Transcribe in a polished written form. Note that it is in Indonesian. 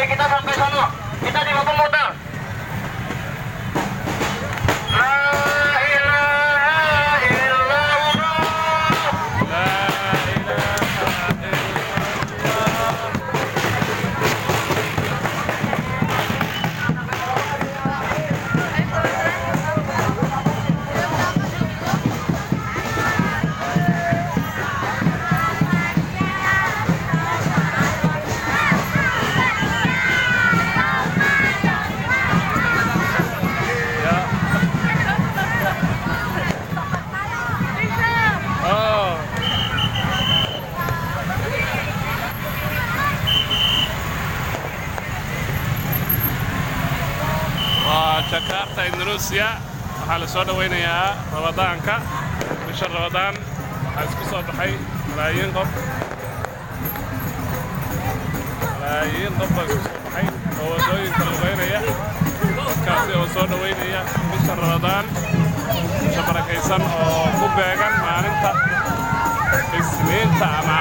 Mari kita sampai sana. Kita di Bapak Motor. Jakarta Indonesia waxaa la soo dhaweynayaa ramadaanka bisha ramadaan waxaa isku soo baxay malaayiin qof baa isku soo baxay oo wadooyinka lugeynaya dadkaasi oo soo dhaweynaya bisha ramadaan bisha barakaysan oo ku beegan maalinta isniinta ama